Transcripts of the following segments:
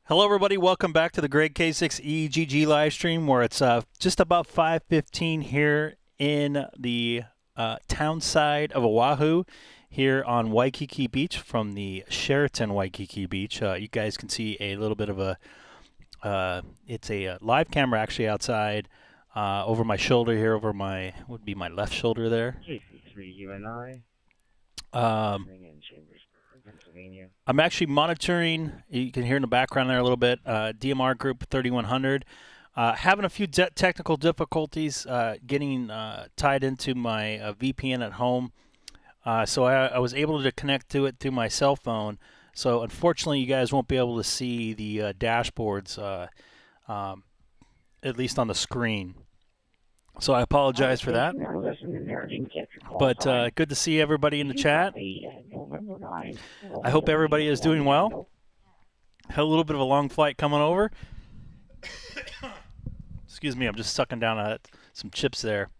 Hello, everybody. Welcome back to the great K6EGG live stream, where it's just about 5:15 here in the town side of Oahu, here on Waikiki Beach from the Sheraton Waikiki Beach. You guys can see a little bit of a it's a live camera actually outside over my shoulder here, over my would be my left shoulder there. K6EGG. Pennsylvania. I'm actually monitoring, you can hear in the background there a little bit, DMR Group 3100. Having a few technical difficulties getting tied into my VPN at home. So I was able to connect to it through my cell phone. So unfortunately, you guys won't be able to see the dashboards, at least on the screen. So I apologize for that. But good to see everybody in the chat. I hope everybody is doing well. Had a little bit of a long flight coming over. Excuse me, I'm just sucking down some chips there.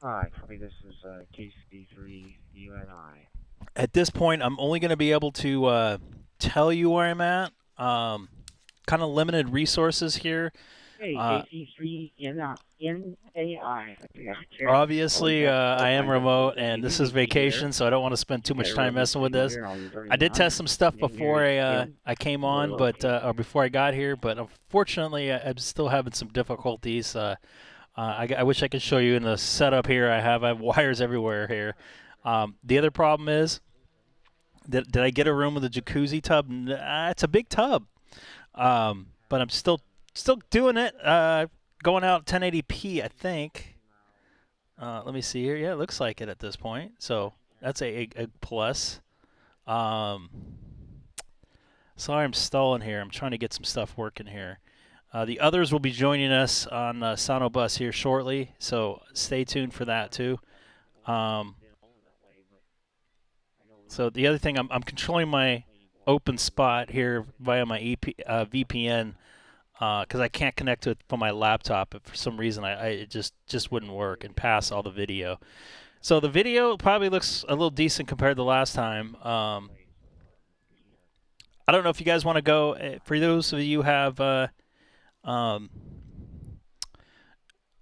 Hi, this is K6EGG. At this point, I'm only going to be able to tell you where I'm at. Kind of limited resources here. K6EGG. Obviously, I am remote, and this is vacation, so I don't want to spend too much time messing with this. I did test some stuff before I came on, or before I got here, but unfortunately, I'm still having some difficulties. I wish I could show you in the setup here. I have wires everywhere here. The other problem is, did I get a room with a jacuzzi tub? It's a big tub, but I'm still doing it. Going out 1080p, I think. Let me see here. Yeah, it looks like it at this point. So that's a plus. Sorry, I'm stalling here. I'm trying to get some stuff working here. The others will be joining us on SonoBus here shortly, so stay tuned for that too. So the other thing, I'm controlling my open spot here via my VPN. Because I can't connect to it from my laptop. For some reason, it just wouldn't work and pass all the video. So the video probably looks a little decent compared to last time. I don't know if you guys want to go. For those of you who have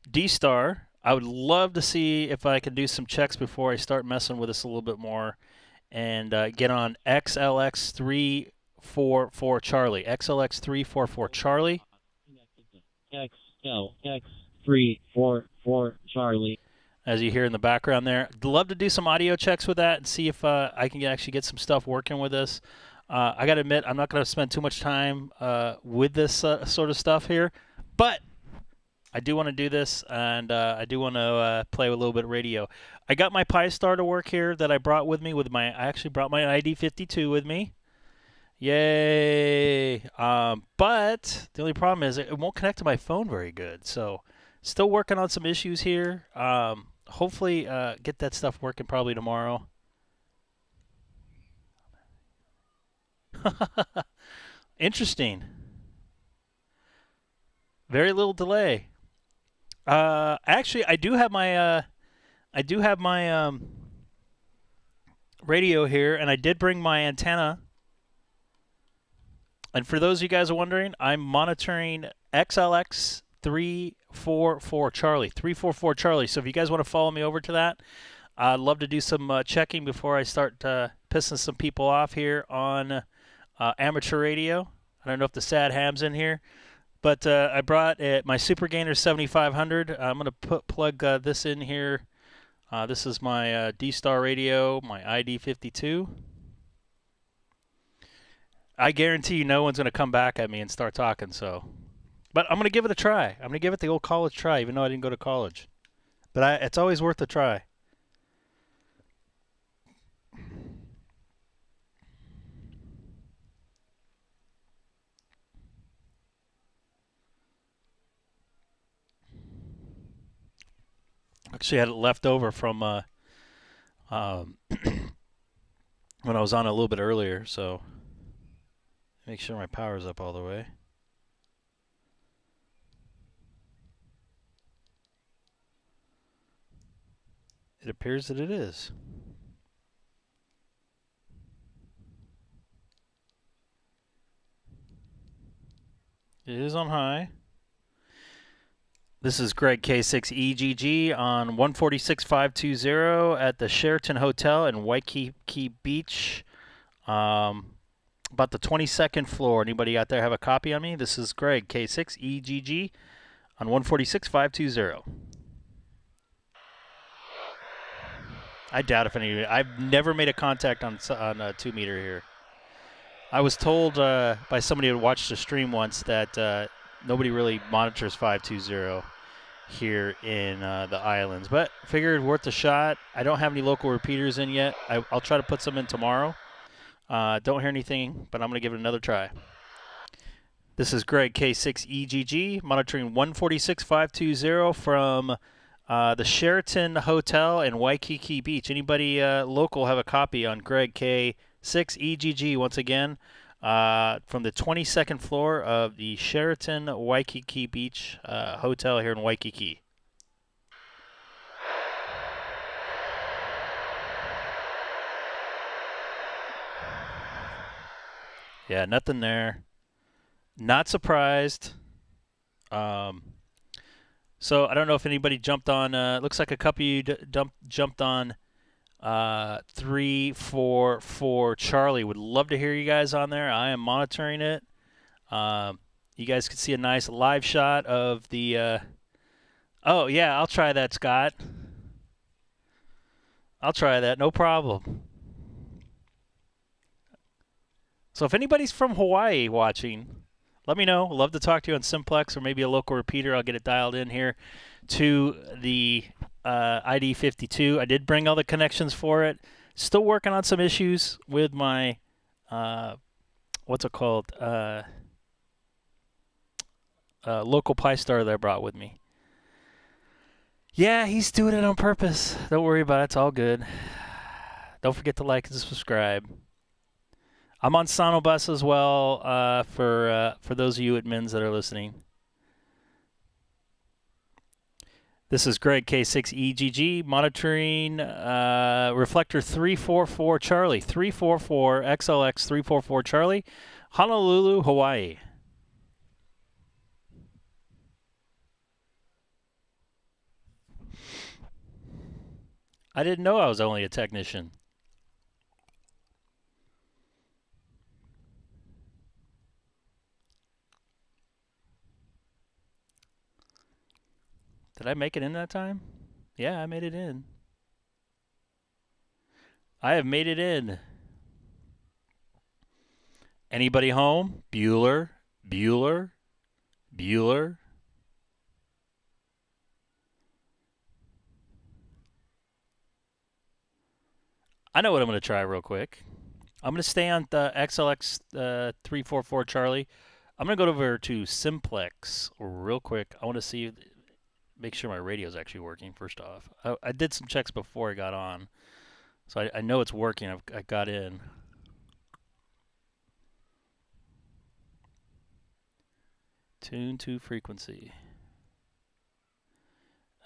DStar, I would love to see if I can do some checks before I start messing with this a little bit more and get on XLX344 Charlie. XLX344 Charlie. XLX344 Charlie. As you hear in the background there. I'd love to do some audio checks with that and see if I can actually get some stuff working with this. I got to admit, I'm not going to spend too much time with this sort of stuff here, but I do want to do this, and I do want to play with a little bit of radio. I got my Pi-Star to work here that I brought with me. I actually brought my ID52 with me. Yay! But the only problem is it won't connect to my phone very good. So still working on some issues here. Hopefully get that stuff working probably tomorrow. Interesting. Very little delay. Actually, I do have my radio here, and I did bring my antenna. And for those of you guys who are wondering, I'm monitoring XLX344 Charlie. 344 Charlie. So if you guys want to follow me over to that, I'd love to do some checking before I start pissing some people off here on amateur radio. I don't know if the sad ham's in here. But I brought my Super Gainer 7500. I'm going to plug this in here. This is my DStar radio, my ID52. I guarantee you no one's going to come back at me and start talking. But I'm going to give it a try. I'm going to give it the old college try, even though I didn't go to college. But it's always worth a try. Actually, I had it left over from when I was on a little bit earlier, so make sure my power's up all the way. It appears that it is. It is on high. This is Greg K6EGG on 146.520 at the Sheraton Hotel in Waikiki Beach. About the 22nd floor. Anybody out there have a copy on me? This is Greg K6EGG on 146.520. I doubt if any. I've never made a contact on a 2 meter here. I was told by somebody who watched the stream once that nobody really monitors 520 here in the islands, but figured worth a shot. I don't have any local repeaters in yet. I'll try to put some in tomorrow. Don't hear anything, but I'm going to give it another try. This is Greg K6EGG monitoring 146.520 from the Sheraton Hotel in Waikiki Beach. Anybody local have a copy on Greg K6EGG once again from the 22nd floor of the Sheraton Waikiki Beach Hotel here in Waikiki. Yeah, nothing there. Not surprised. So I don't know if anybody jumped on. Looks like a couple of you jumped on 344 Charlie. Would love to hear you guys on there. I am monitoring it. You guys can see a nice live shot of the. Oh yeah, I'll try that, Scott. I'll try that. No problem. So if anybody's from Hawaii watching, let me know. Love to talk to you on Simplex or maybe a local repeater. I'll get it dialed in here to the ID52. I did bring all the connections for it. Still working on some issues with my, what's it called? Local Pi-Star that I brought with me. Yeah, he's doing it on purpose. Don't worry about it. It's all good. Don't forget to like and subscribe. I'm on SonoBus as well for those of you admins that are listening. This is Greg K6EGG monitoring reflector 344 Charlie, 344 XLX 344 Charlie, Honolulu, Hawaii. I didn't know I was only a technician. Did I make it in that time? Yeah, I made it in. I have made it in. Anybody home? Bueller, Bueller, Bueller. I know what I'm going to try real quick. I'm going to stay on the XLX 344 Charlie. I'm going to go over to Simplex real quick. I want to see, make sure my radio is actually working first off. I did some checks before I got on, so I know it's working. I got in. Tune to frequency.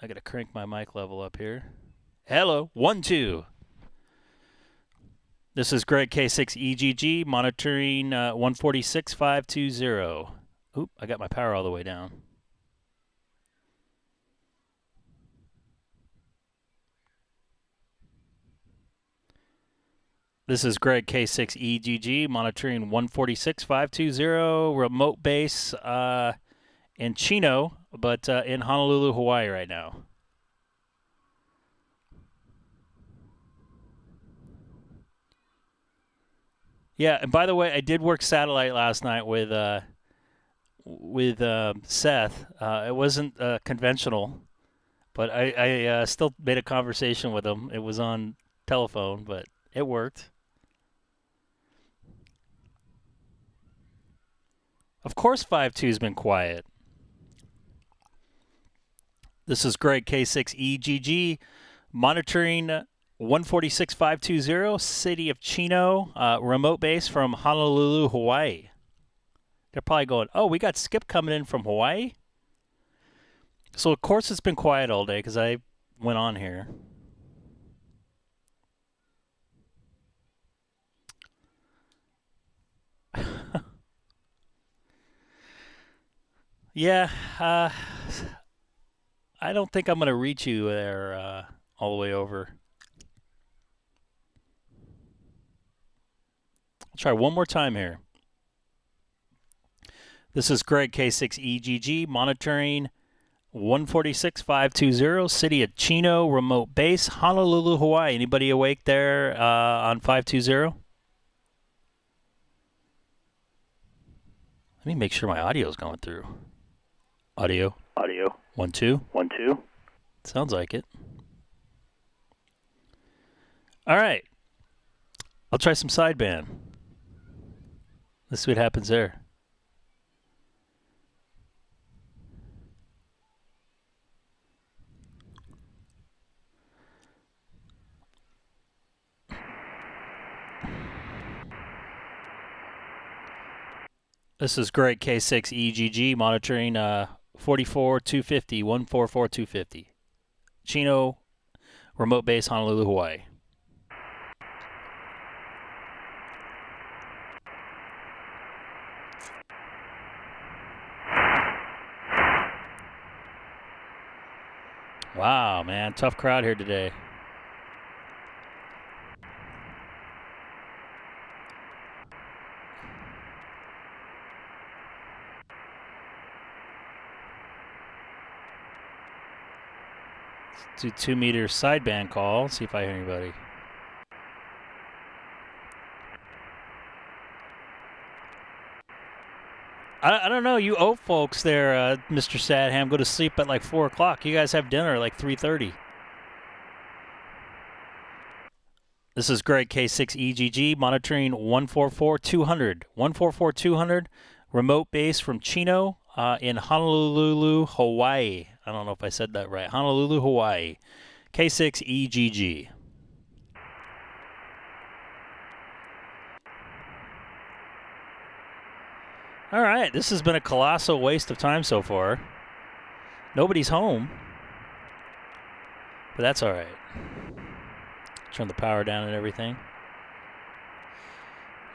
I got to crank my mic level up here. Hello, 1, 2. This is Greg K6EGG monitoring 146.520. Oop, I got my power all the way down. This is Greg K6EGG monitoring 146.520 remote base in Chino, but in Honolulu, Hawaii right now. Yeah, and by the way, I did work satellite last night with Seth. It wasn't conventional, but I still made a conversation with him. It was on telephone, but it worked. Of course 5.2's been quiet. This is Greg K6EGG monitoring 146.520 City of Chino remote base from Honolulu, Hawaii. They're probably going, oh, we got Skip coming in from Hawaii? So, of course, it's been quiet all day because I went on here. Yeah, I don't think I'm going to reach you there all the way over. I'll try one more time here. This is Greg, K6EGG, monitoring 146.520, City of Chino, remote base, Honolulu, Hawaii. Anybody awake there on 520? Let me make sure my audio is going through. Audio. 1, 2. 1, 2. Sounds like it. All right. I'll try some sideband. Let's see what happens there. This is Greg, K6EGG, monitoring 44.250, 144.250. Chino, remote base, Honolulu, Hawaii. Wow, man, tough crowd here today. Let's do 2 meter sideband call, see if I hear anybody. I don't know, you old folks there, Mr. Sadham, go to sleep at like 4 o'clock. You guys have dinner at like 3:30. This is Greg, K6EGG, monitoring 144.200. 144.200, remote base from Chino in Honolulu, Hawaii. I don't know if I said that right. Honolulu, Hawaii. K6EGG. All right, this has been a colossal waste of time so far. Nobody's home, but that's all right. Turn the power down and everything.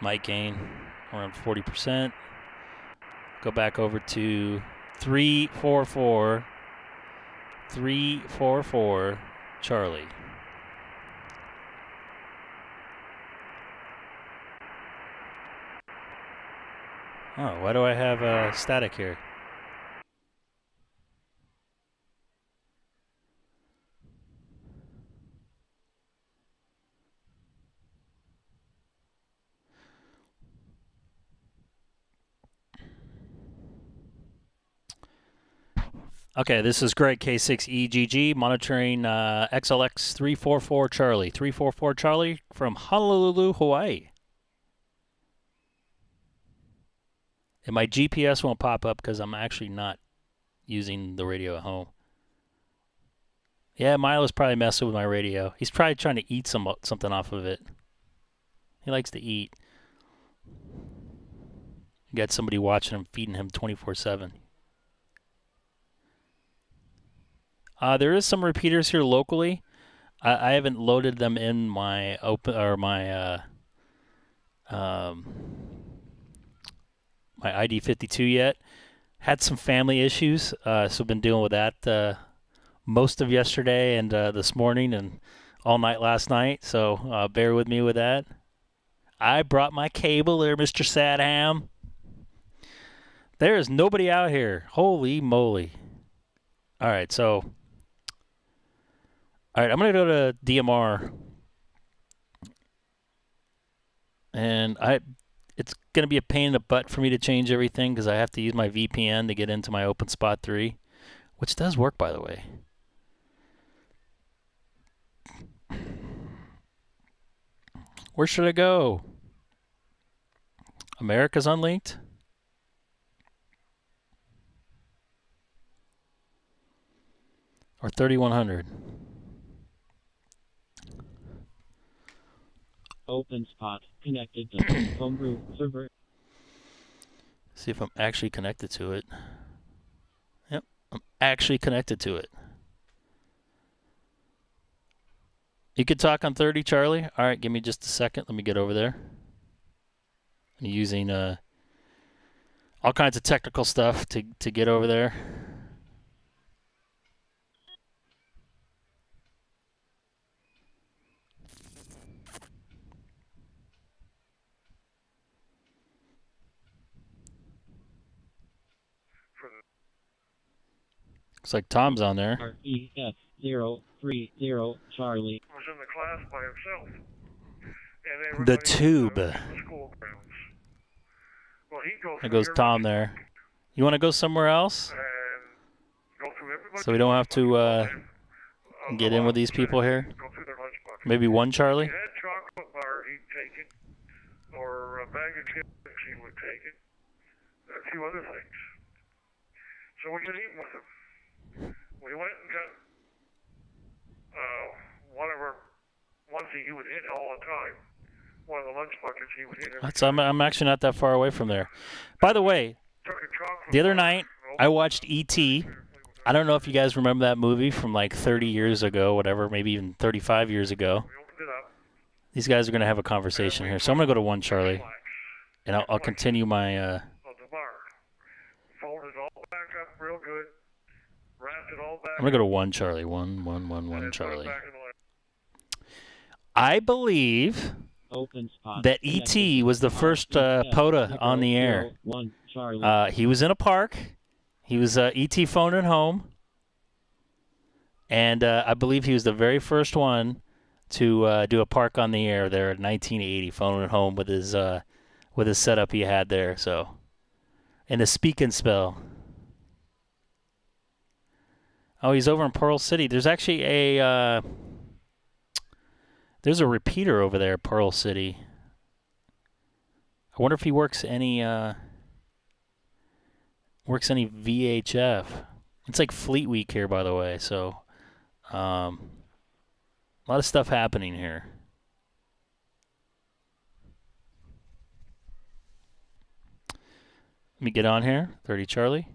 Mic gain around 40%. Go back over to 344. 344 Charlie. Oh, why do I have static here? Okay, this is Greg, K6EGG, monitoring XLX 344 Charlie. 344 Charlie from Honolulu, Hawaii. And my GPS won't pop up because I'm actually not using the radio at home. Yeah, Milo's probably messing with my radio. He's probably trying to eat something off of it. He likes to eat. You got somebody watching him, feeding him 24/7. There is some repeaters here locally. I haven't loaded them in my my ID52 yet. Had some family issues, so been dealing with that most of yesterday and this morning and all night last night. So bear with me with that. I brought my cable there, Mr. Sadham. There is nobody out here. Holy moly! All right, so. All right, I'm going to go to DMR. And it's going to be a pain in the butt for me to change everything because I have to use my VPN to get into my OpenSpot 3, which does work, by the way. Where should I go? America's unlinked? Or 3100? OpenSpot connected to homebrew server. See if I'm actually connected to it. Yep, I'm actually connected to it. You could talk on 30, Charlie? All right, give me just a second. Let me get over there. I'm using all kinds of technical stuff to get over there. Looks like Tom's on there. REF030 Charlie. Was in the class by himself. And The tube. The school grounds. Well, he goes There goes Tom there. You want to go somewhere else? And go through everybody. So we don't have to get in with these people here? Go through their lunch bucket. Maybe one Charlie? If he had chocolate bar, he'd take it. Or a bag of chips, he would take it. A few other things. So we could eat with him. We went and got one of our ones that he would hit all the time. One of the lunch buckets he would hit every time. I'm actually not that far away from there. By the way, Took a chocolate the other bar, night I watched E.T. I don't know if you guys remember that movie from like 30 years ago, whatever, maybe even 35 years ago. We opened it up. These guys are going to have a conversation here. So I'm going to go to one Charlie, Relax. and I'll continue my... Of the bar. Folded it all back up real good. Wrapped it all back I'm going to go to up, one Charlie. One and put it Charlie. back in the lunch. I believe Open spot. that E.T. was the first POTA on the air. 1 Charlie. He was in a park. He was E.T. phoning home. And I believe he was the very first one to do a park on the air there in 1980, phoning home with his setup he had there. So, and a speak and spell. Oh, he's over in Pearl City. There's actually there's a repeater over there, Pearl City. I wonder if he works any VHF. It's like Fleet Week here, by the way. So, a lot of stuff happening here. Let me get on here. 30 Charlie.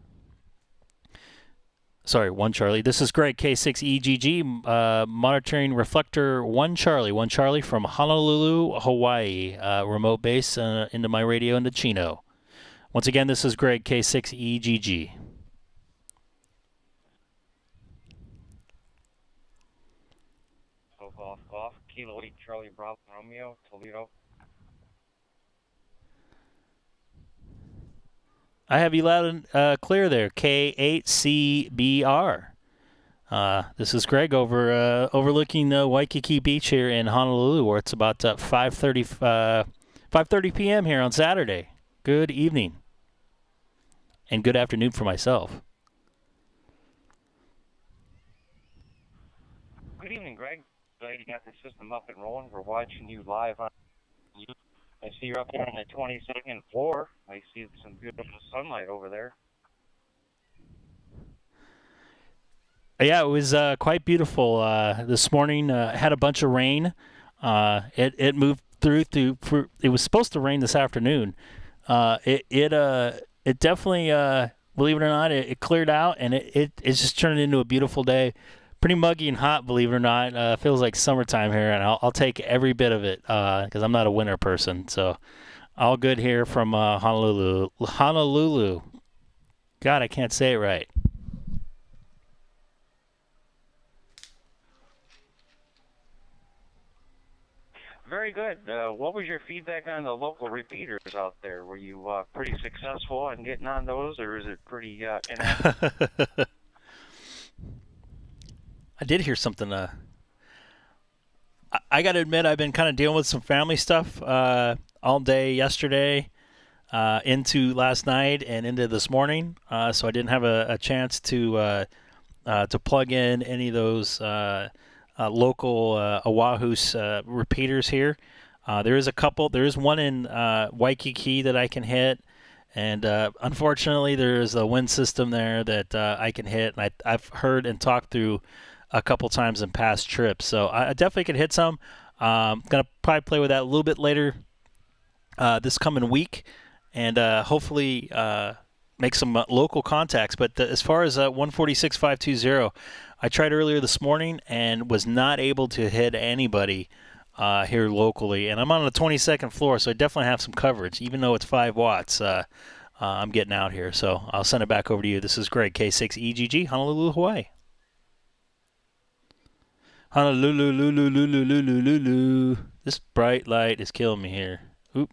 Sorry, 1 Charlie. This is Greg, K6EGG, monitoring reflector 1 Charlie from Honolulu, Hawaii, remote base into my radio into Chino. Once again, this is Greg, K6EGG. Off, Kilo 8 Charlie Bravo Romeo, Toledo. I have you loud and clear there, K6EGG. This is Greg overlooking Waikiki Beach here in Honolulu, where it's about 5:30 p.m. here on Saturday. Good evening. And good afternoon for myself. Good evening, Greg. Glad you got the system up and rolling. We're watching you live on YouTube. I see you're up there on the 22nd floor. I see some beautiful sunlight over there. Yeah, it was quite beautiful this morning. Had a bunch of rain. It moved through. It was supposed to rain this afternoon. It definitely, believe it or not, it cleared out, and it's just turned into a beautiful day. Pretty muggy and hot, believe it or not. Feels like summertime here, and I'll take every bit of it because I'm not a winter person. So, all good here from Honolulu. Honolulu. God, I can't say it right. Very good. What was your feedback on the local repeaters out there? Were you pretty successful in getting on those, or is it pretty inactive? I did hear something. I got to admit, I've been kind of dealing with some family stuff all day yesterday, into last night, and into this morning. So I didn't have a chance to plug in any of those local Oahu's repeaters here. There is a couple. There is one in Waikiki that I can hit. And unfortunately, there is a wind system there that I can hit. And I've heard and talked through a couple times in past trips. So I definitely can hit some. Going to probably play with that a little bit later this coming week. And hopefully make some local contacts. But as far as 146.520, I tried earlier this morning and was not able to hit anybody here locally. And I'm on the 22nd floor, so I definitely have some coverage, even though it's 5 watts. I'm getting out here. So I'll send it back over to you. This is Greg, K6EGG, Honolulu, Hawaii. Honolulu. This bright light is killing me here. Oop.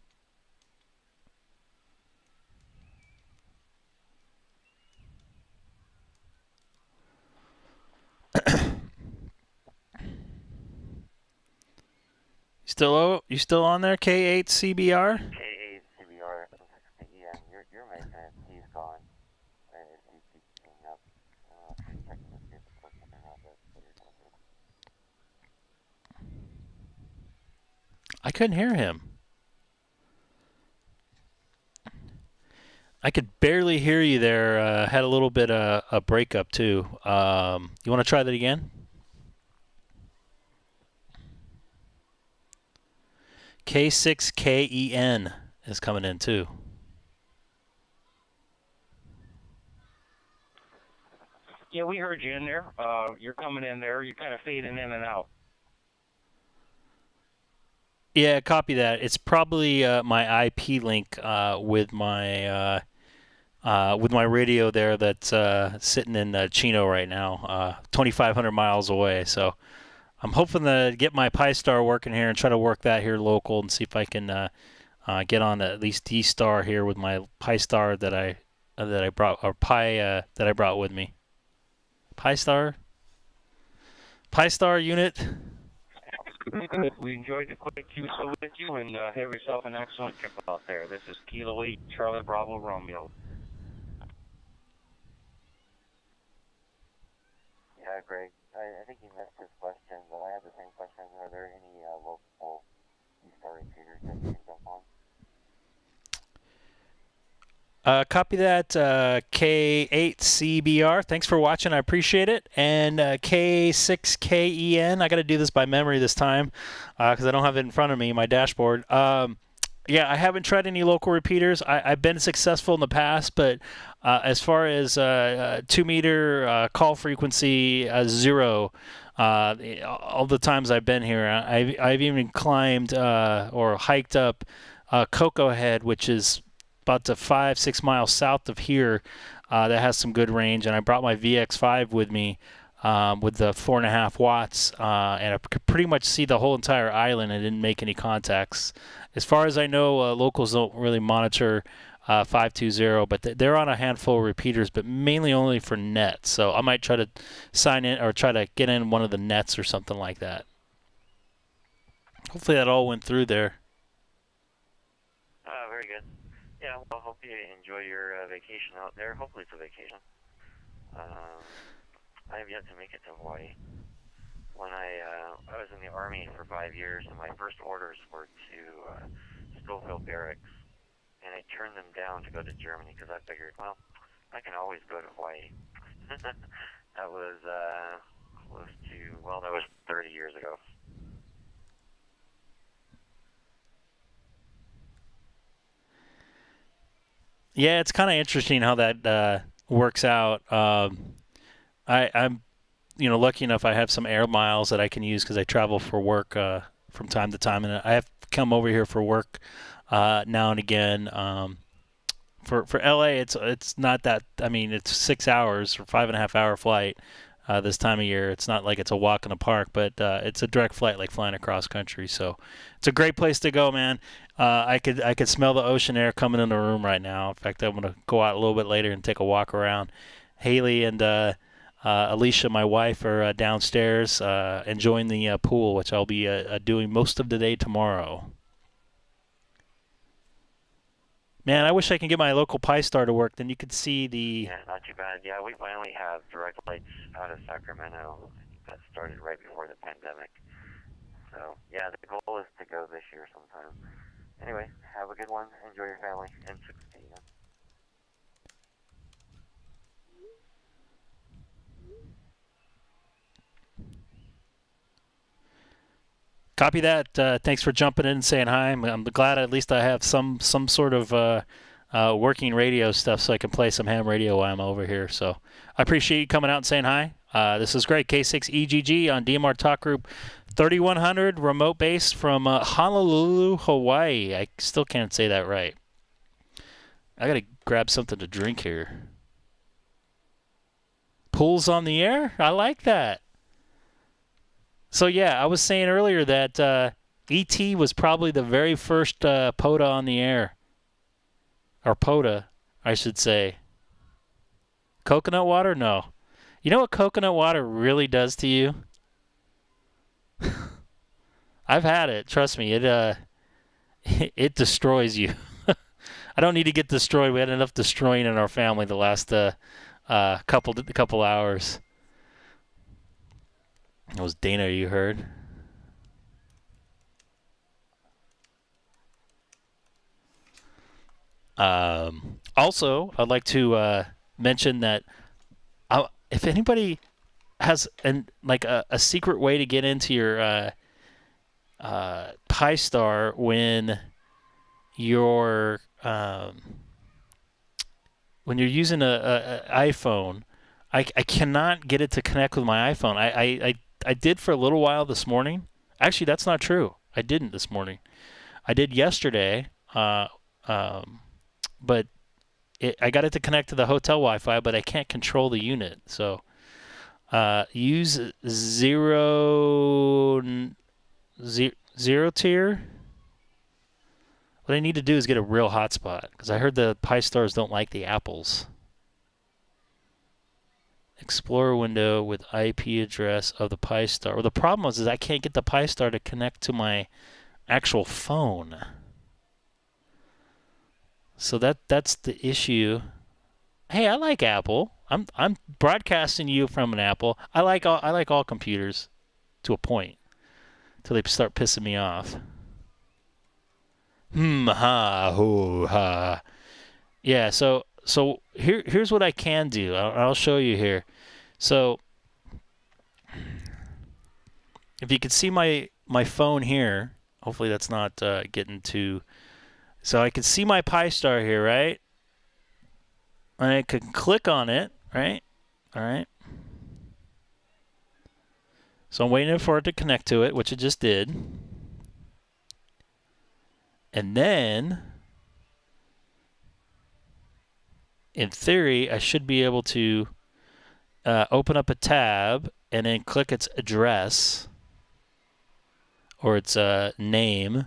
You still on there, K8CBR? K8CBR, yeah, your maintenance, he's gone. He keeps picking up. Checking to see if it's working or not, but you're going through. I couldn't hear him. I could barely hear you there. Had a little bit of a breakup too. You want to try that again? K6KEN is coming in too. Yeah, we heard you in there. You're coming in there. You're kind of fading in and out. Yeah, copy that. It's probably my IP link with my radio there that's sitting in Chino right now, 2,500 miles away. So I'm hoping to get my Pi-Star working here and try to work that here local and see if I can get on at least DStar here with my Pi-Star that I brought, or that I brought with me. Pi-Star unit. We enjoyed the quick QSO with you, and have yourself an excellent trip out there. This is Kilo 8, Charlie Bravo Romeo. Yeah, Greg, I think you missed his question, but I have the same question. Are there any local DStar repeaters that you can jump on? Copy that, K8CBR. Thanks for watching. I appreciate it. And K6KEN. I got to do this by memory this time because I don't have it in front of me, my dashboard. Yeah, I haven't tried any local repeaters. I've been successful in the past, but as far as 2-meter call frequency, 0. All the times I've been here, I've even climbed or hiked up Cocoa Head, which is about 5-6 miles south of here, that has some good range, and I brought my VX5 with me with the 4.5 watts, and I could pretty much see the whole entire island. I didn't make any contacts. As far as I know, locals don't really monitor 520, but they're on a handful of repeaters, but mainly only for nets. So I might try to sign in or try to get in one of the nets or something like that. Hopefully that all went through there. Very good. Yeah, well, hope you enjoy your vacation out there. Hopefully it's a vacation. I have yet to make it to Hawaii. When I was in the Army for 5 years, and my first orders were to Scoville Barracks, and I turned them down to go to Germany because I figured, well, I can always go to Hawaii. That was close to, well, that was 30 years ago. Yeah, it's kind of interesting how that works out. I'm, lucky enough I have some air miles that I can use because I travel for work from time to time, and I have come over here for work now and again. For LA, it's not that. I mean, it's 6 hours or 5.5 hour flight this time of year. It's not like it's a walk in the park, but it's a direct flight, like flying across country. So it's a great place to go, man. I could smell the ocean air coming in the room right now. In fact, I'm gonna go out a little bit later and take a walk around. Haley and Alicia, my wife, are downstairs enjoying the pool, which I'll be doing most of the day tomorrow. Man, I wish I could get my local Pi-Star to work. Then you could see the... Yeah, not too bad. Yeah, we finally have direct flights out of Sacramento. That started right before the pandemic. So, yeah, the goal is to go this year sometime. Anyway, have a good one. Enjoy your family. And 16. Copy that. Thanks for jumping in and saying hi. I'm glad at least I have some sort of working radio stuff so I can play some ham radio while I'm over here. So I appreciate you coming out and saying hi. This is great. K6EGG on DMR Talk Group 3100, remote base from Honolulu, Hawaii. I still can't say that right. I gotta grab something to drink here. Pools on the air? I like that. So yeah, I was saying earlier that ET was probably the very first POTA on the air. Or POTA, I should say. Coconut water? No. You know what coconut water really does to you? I've had it. Trust me, it destroys you. I don't need to get destroyed. We had enough destroying in our family the last couple hours. It was Dana, you heard. Also, I'd like to mention that if anybody has a secret way to get into your Pi-Star when you're using a iPhone, I cannot get it to connect with my iPhone. I did for a little while this morning. Actually, that's not true. I didn't this morning. I did yesterday, but I got it to connect to the hotel Wi-Fi, but I can't control the unit. So use zero tier. What I need to do is get a real hotspot, because I heard the Pi-Stars don't like the apples. Explorer window with IP address of the Pi-Star. Well, the problem is I can't get the Pi-Star to connect to my actual phone. So that's the issue. Hey, I like Apple. I'm broadcasting you from an Apple. I like all computers to a point till they start pissing me off. Ha hoo ha. Yeah, so here's what I can do. I'll show you here. So if you can see my phone here, hopefully that's not getting too. So I can see my Pi-Star here, right? And I can click on it, right? All right. So I'm waiting for it to connect to it, which it just did. And then, in theory, I should be able to open up a tab and then click its address or its name.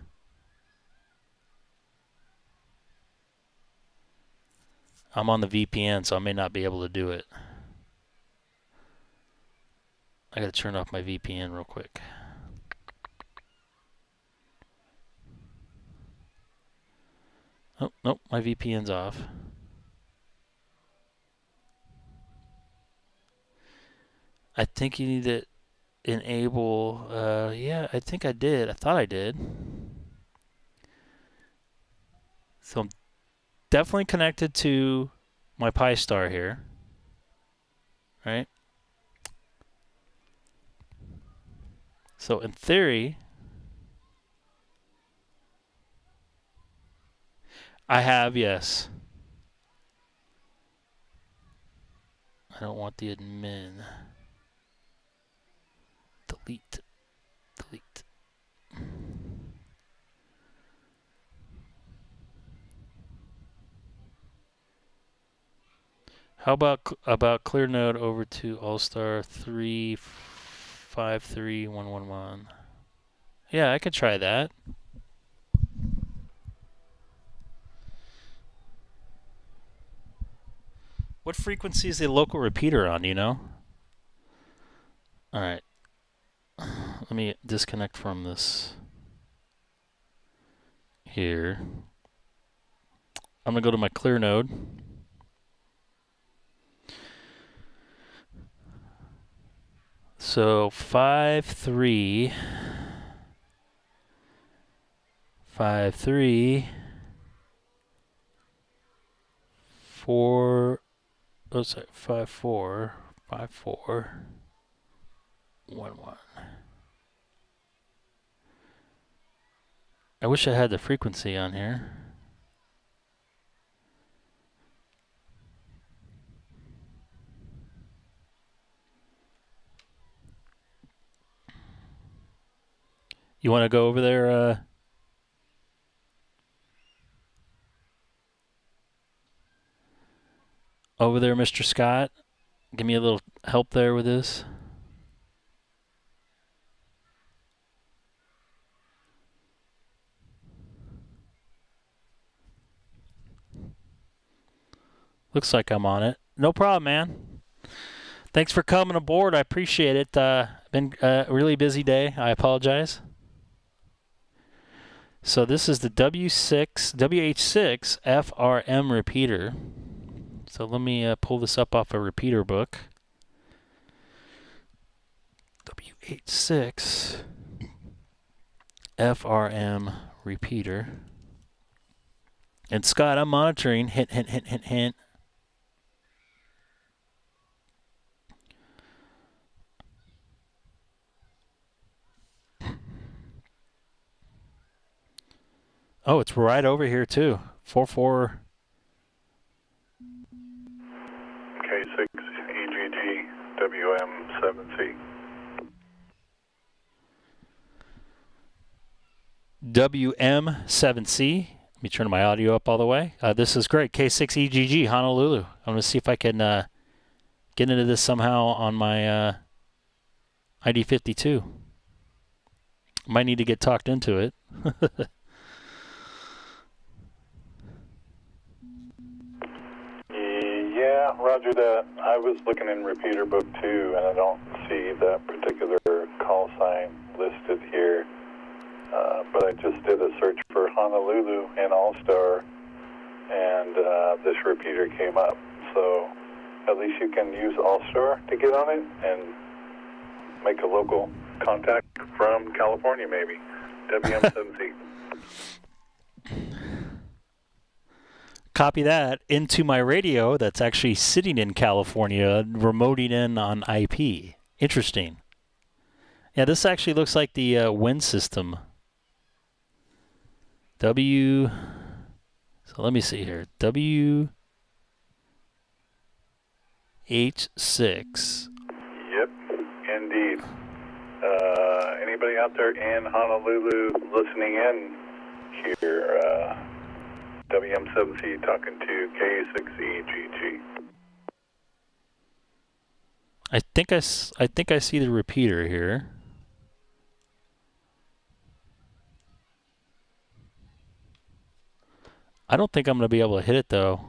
I'm on the VPN, so I may not be able to do it. I gotta turn off my VPN real quick. Oh, nope, my VPN's off. I think you need to enable, yeah, I think I did. I thought I did. So I'm definitely connected to my Pi-Star here, right? So in theory, I have, yes. I don't want the admin. Delete. How about clear node over to Allstar 353111? Yeah, I could try that. What frequency is the local repeater on, do you know? Alright. Let me disconnect from this here. I'm going to go to my clear node. So 53 4 oh sorry 54 11. I wish I had the frequency on here. You want to go over there? over there, Mr. Scott? Give me a little help there with this. Looks like I'm on it. No problem, man. Thanks for coming aboard. I appreciate it. Been a really busy day. I apologize. So this is the WH6 FRM repeater. So let me pull this up off a repeater book. WH6 FRM repeater. And Scott, I'm monitoring. Hint, hint, hint, hint, hint. Oh, it's right over here too. 44. K6EGG WM7C. WM7C. Let me turn my audio up all the way. This is great. K6EGG, Honolulu. I'm going to see if I can get into this somehow on my ID52. Might need to get talked into it. Yeah, roger that. I was looking in repeater book too, and I don't see that particular call sign listed here. But I just did a search for Honolulu and Allstar, and this repeater came up. So at least you can use Allstar to get on it and make a local contact from California, maybe. WM7C. Copy that into my radio that's actually sitting in California, remoting in on IP. Interesting. Yeah, this actually looks like the wind system. So let me see here. WH6. Yep, indeed. Anybody out there in Honolulu listening in here? WM7C talking to K6EGG. I think I see the repeater here. I don't think I'm going to be able to hit it though.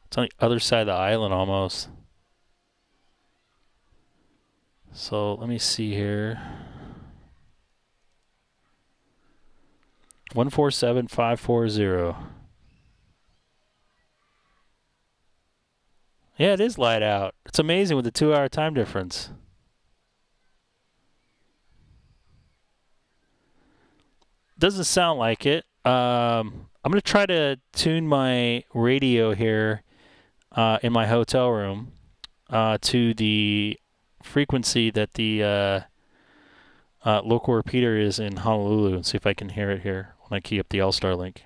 It's on the other side of the island almost. So let me see here. 147540. Yeah, it is light out. It's amazing with the 2-hour time difference. Doesn't sound like it. I'm going to try to tune my radio here in my hotel room to the frequency that the local repeater is in Honolulu and see if I can hear it here when I key up the Allstar link.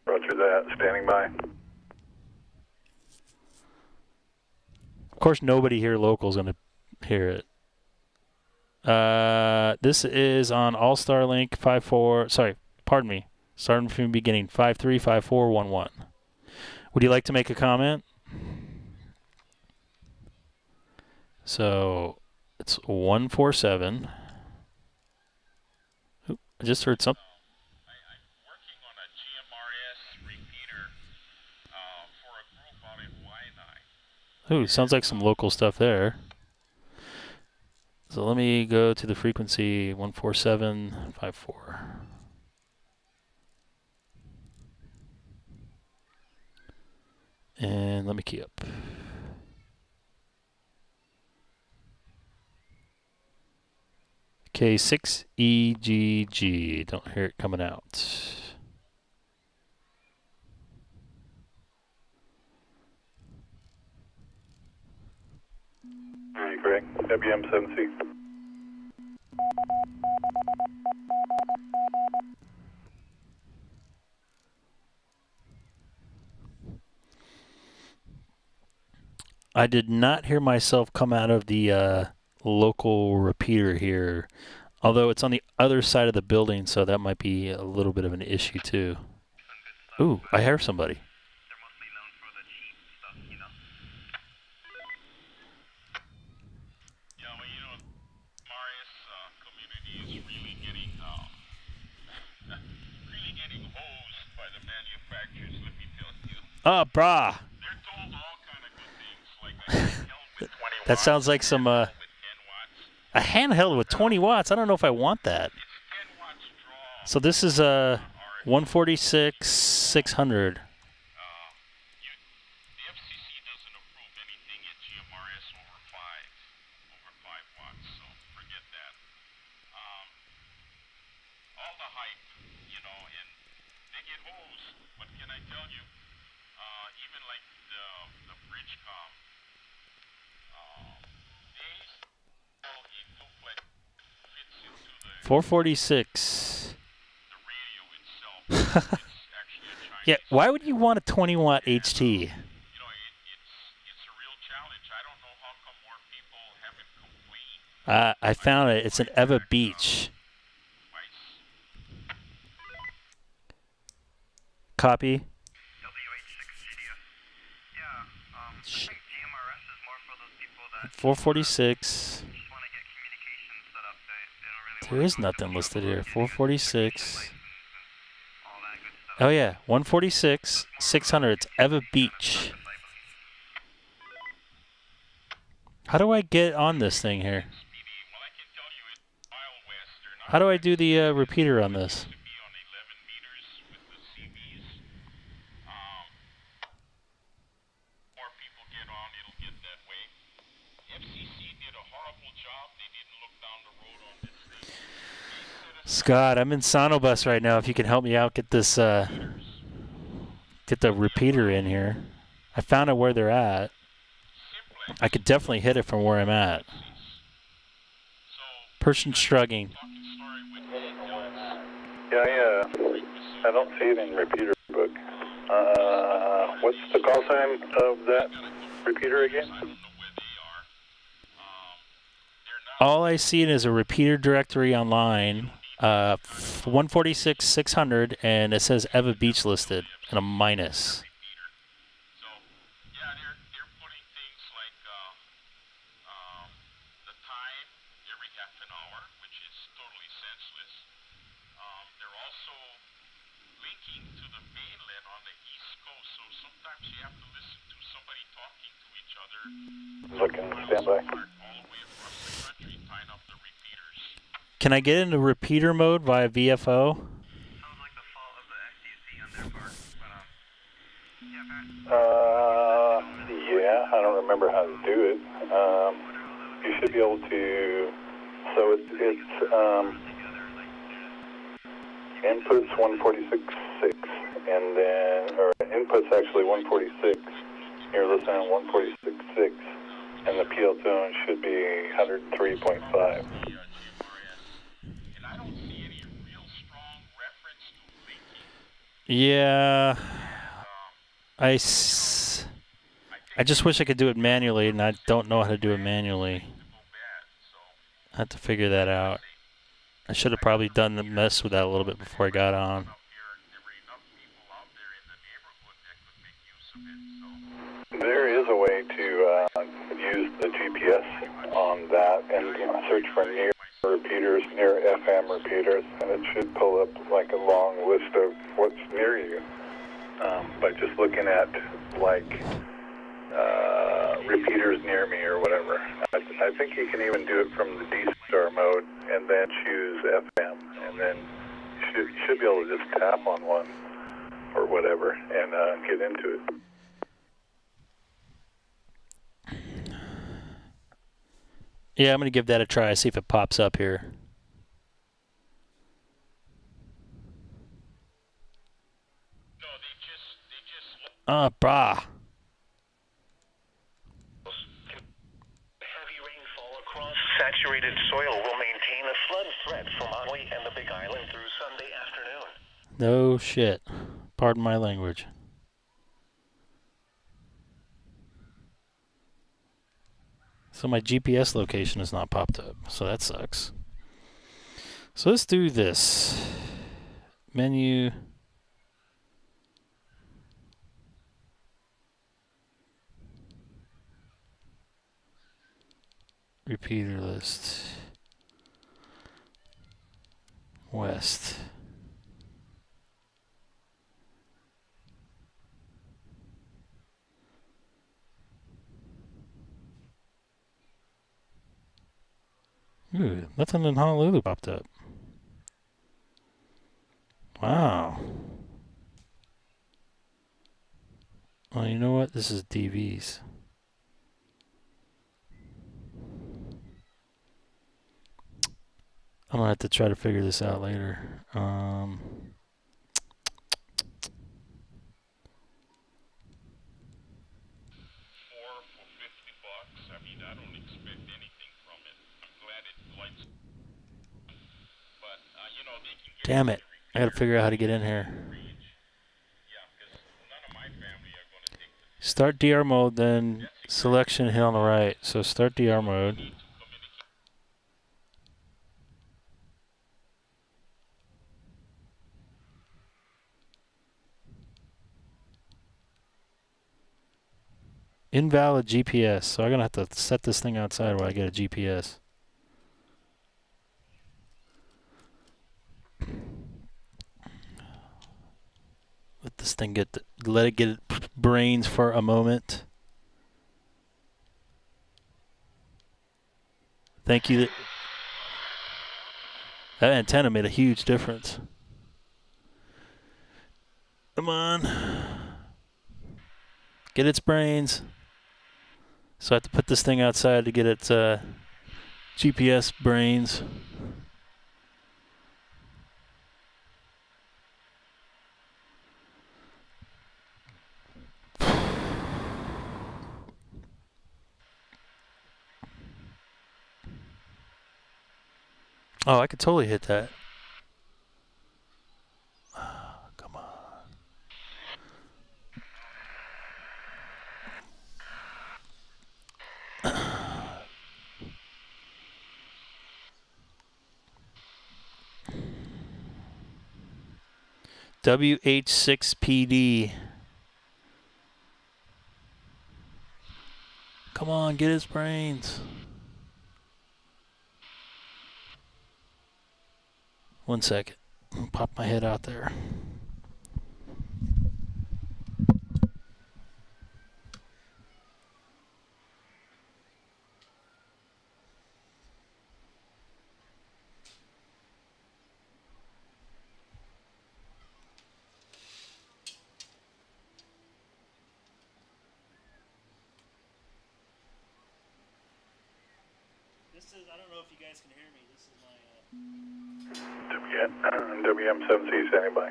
Roger that. Standing by. Of course, nobody here local is going to hear it. This is on Allstar link 54. Sorry, pardon me. Starting from the beginning, 535411. Would you like to make a comment? So it's 147. Oop, I just heard something. I'm working on a GMRS repeater for a group out in Waianae. Ooh, sounds like some local stuff there. So let me go to the frequency 14754. And let me key up. K6EGG. Don't hear it coming out. All right, Greg. WM7C. I did not hear myself come out of the local repeater here. Although it's on the other side of the building, so that might be a little bit of an issue too. Ooh, I hear somebody. Yeah, well, you know, Marius community is really getting hosed by the manufacturers, let me tell you. Oh, brah. They're told all kind of good things, like a handheld with 20 That watts, sounds like some, with 10 watts. a handheld with 20 watts. I don't know if I want that. It's 10 watts draw. So this is a 146 600. The FCC doesn't approve anything at GMRS over 5 watts, so forget that. All the hype, you know, and they get hosed. What can I tell you? Even like the Bridgecom, they still in duplex fits into the 446. radio itself. It's actually a Chinese. Yeah, why would you want a 20 watt HT? You know, it's a real challenge. I don't know how come more people haven't complained. I found it. It's an Eva Beach. Copy. WH6GDS. Yeah, I think GMRS is more for those people that 446. just want to get communication set up. They don't really There is nothing listed here. 446. Oh yeah, 146 600. It's Eva Beach. How do I get on this thing here? Well, I can tell you it's Mile West. They're not How do I do the repeater on this? to be on 11 meters with the CVs. More people get on, it'll get that way. FCC did a horrible job. They didn't look down the road on this thing. Scott, I'm in SonoBus right now. If you can help me out, get this, get the repeater in here. I found out where they're at. I could definitely hit it from where I'm at. Person shrugging. Yeah, I don't see it in repeater book. What's the call sign of that repeater again? All I see is a repeater directory online, 146 600, and it says Eva Beach listed, and a minus. So, yeah, they're putting things like the time every half an hour, which is totally senseless. They're also linking to the mainland on the East Coast, so sometimes you have to listen to somebody talking to each other. Looking, stand by. All the way across the country, tying up the repeaters. Can I get into repeater mode via VFO? Sounds like the fault of the XTC on their part, but Yeah, I don't remember how to do it. You should be able to, so it's inputs 146.6, and then, or inputs actually 146. You're listening on 146.6, and the PL tone should be 103.5. And I don't see any real strong reference to linking. Yeah. I just wish I could do it manually, and I don't know how to do it manually. I have to figure that out. I should have probably done the mess with that a little bit before I got on. There is a way to use the GPS on that and search for near repeaters, near FM repeaters, and it should pull up like a long list of what's near you by just looking at like repeaters near me or whatever. I think you can even do it from the DStar mode and then choose FM, and then you should be able to just tap on one or whatever and get into it. Yeah, I'm going to give that a try, see if it pops up here. No, they just Brah. Heavy rainfall across saturated soil will maintain a flood threat from Maui and the Big Island through Sunday afternoon. No shit. Pardon my language. So my GPS location is not popped up. So that sucks. So let's do this. Menu. Repeater list. West. Ooh, nothing in Honolulu popped up. Wow. Well, you know what? This is DVs. I'm gonna have to try to figure this out later. I mean, I don't expect anything from it. I'm glad it lights. But, you know, they can get Damn it. I gotta figure out how to get in here. Yeah, because none of my family are going to take the Start DR mode, then selection here on the right. So start DR mode. Invalid GPS. So I'm gonna have to set this thing outside while I get a GPS. Let this thing let it get brains for a moment. Thank you. That antenna made a huge difference. Come on. Get its brains. So I have to put this thing outside to get its GPS brains. Oh, I could totally hit that. Come on. WH6PD. Come on, get his brains. 1 second. I'll pop my head out there. I don't know if you guys can hear me. This is my WM7C standing by.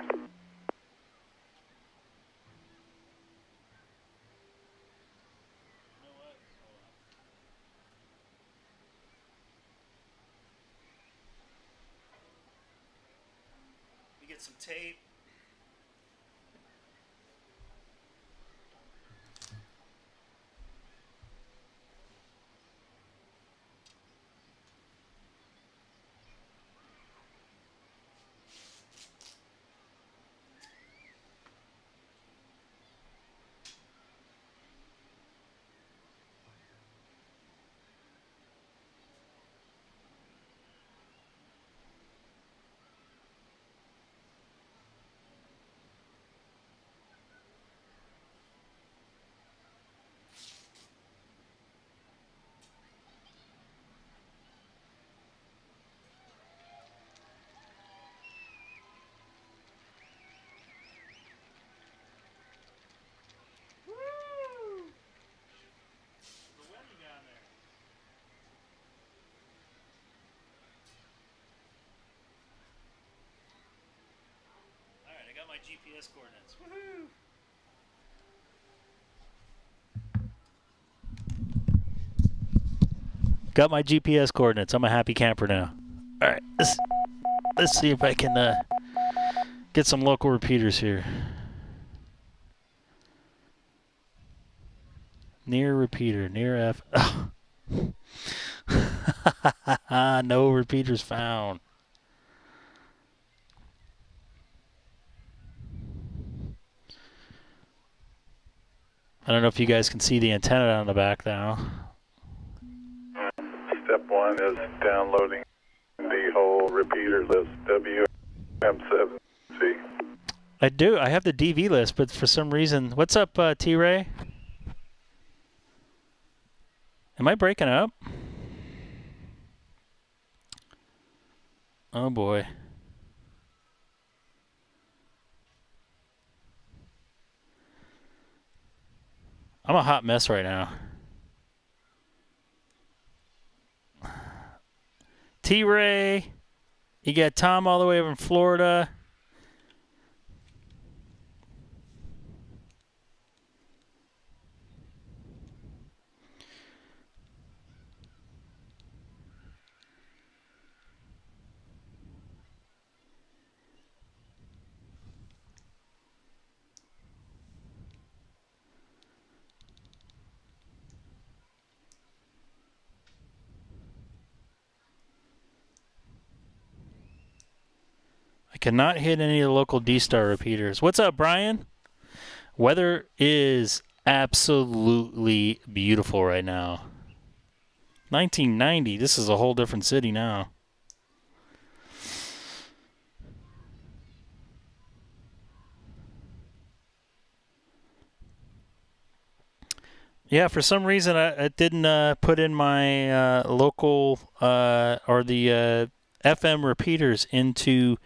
We get some tape. Got my GPS coordinates. Woohoo! Got my GPS coordinates. I'm a happy camper now. All right, let's see if I can get some local repeaters here. Near repeater, near F. Oh, No repeaters found. I don't know if you guys can see the antenna on the back now. Step 1 is downloading the whole repeater list, WM7C. I do. I have the DV list, but for some reason... What's up, T-Ray? Am I breaking up? Oh, boy. I'm a hot mess right now. T-Ray. You got Tom all the way over in Florida. I cannot hit any of the local DStar repeaters. What's up, Brian? Weather is absolutely beautiful right now. 1990. This is a whole different city now. Yeah, for some reason I didn't put in my local or the FM repeaters into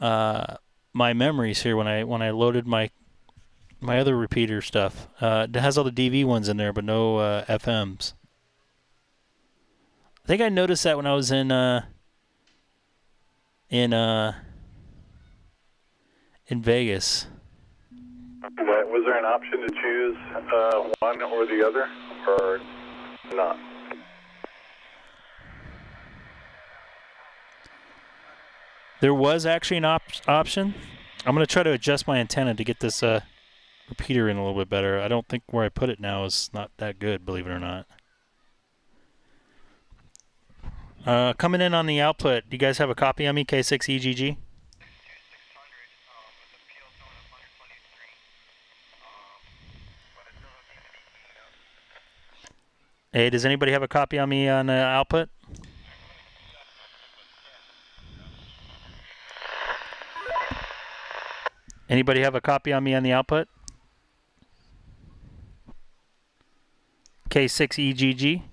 my memories here when I loaded my other repeater stuff. It has all the DV ones in there, but no FMs. I think I noticed that when I was in Vegas. Was there an option to choose one or the other, or not? There was actually an option. I'm going to try to adjust my antenna to get this repeater in a little bit better. I don't think where I put it now is not that good, believe it or not. Coming in on the output, do you guys have a copy on me, K6EGG? Hey, does anybody have a copy on me on output? Anybody have a copy on me on the output? K6EGG.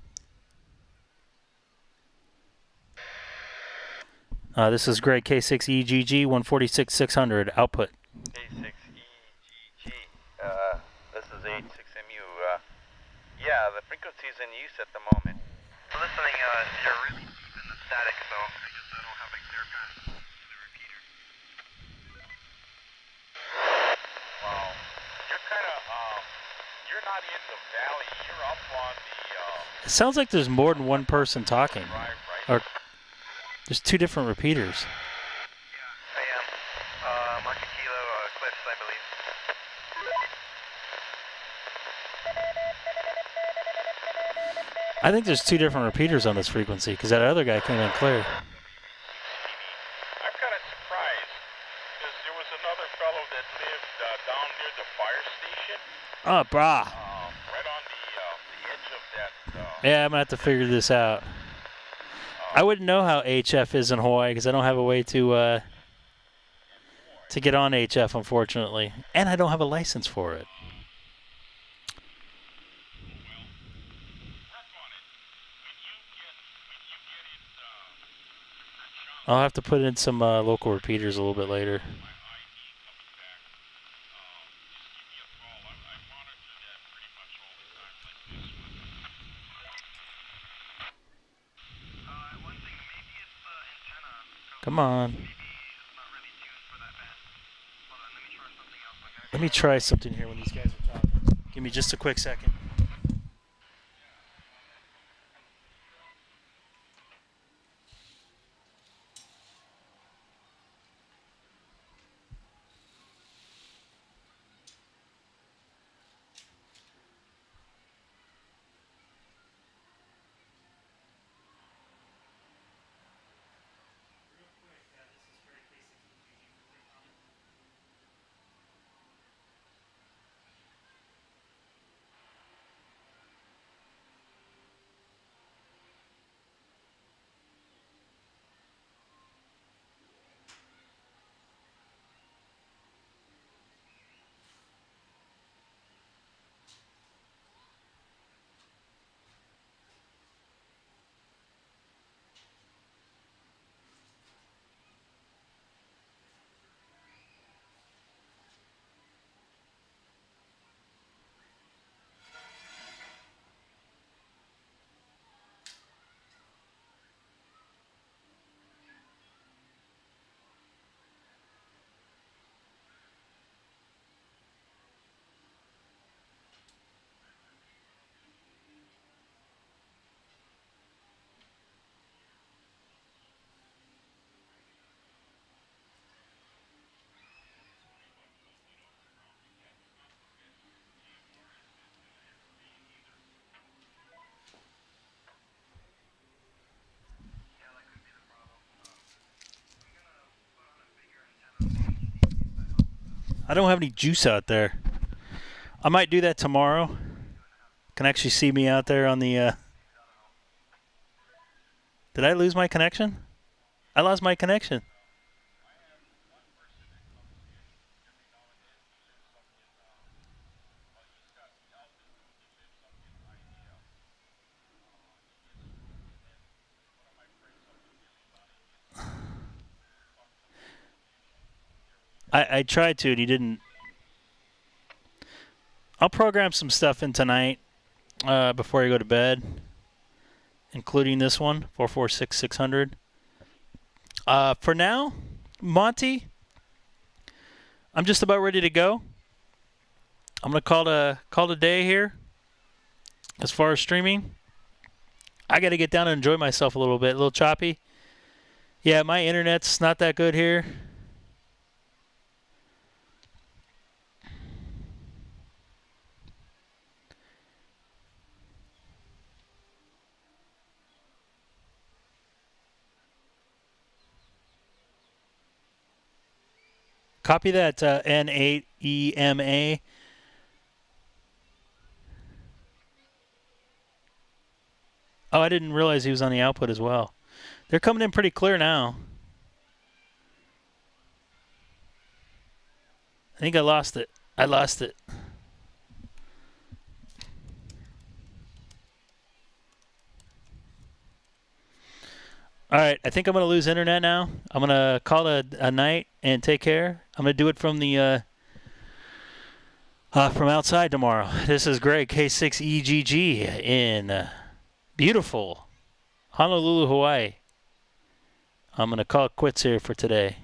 This is Greg, K6EGG 146-600 output. K6EGG. This is 86MU. Yeah, the frequency is in use at the moment. Listening, you're really deep in the static, so I guess I don't have a clear path to the repeater. Wow. You're kind of, you're not in the valley. You're up on the, It sounds like there's more than one person talking. drive, Or right? there's two different repeaters. I am. Market Kilo, Cliffs, I believe. I think there's two different repeaters on this frequency because that other guy came in clear. I'm kind of surprised because there was another fellow that lived down near the fire station, Oh, brah. right on the edge of that. Yeah, I'm going to have to figure this out. I wouldn't know how HF is in Hawaii because I don't have a way to get on HF, unfortunately. And I don't have a license for it. I'll have to put in some local repeaters a little bit later. Come on. Let me try something here when these guys are talking. Give me just a quick second. I don't have any juice out there. I might do that tomorrow. Can actually see me out there on the... Did I lose my connection? I lost my connection. I tried to, and he didn't. I'll program some stuff in tonight before I go to bed, including this one, 446-600. For now, Monty, I'm just about ready to go. I'm going to call it a day here as far as streaming. I got to get down and enjoy myself a little bit. A little choppy. Yeah, my internet's not that good here. Copy that N8EMA. Oh, I didn't realize he was on the output as well. They're coming in pretty clear now. I think I lost it. I lost it. All right, I think I'm going to lose internet now. I'm going to call it a night and take care. I'm going to do it from the from outside tomorrow. This is Greg, K6EGG in beautiful Honolulu, Hawaii. I'm going to call it quits here for today.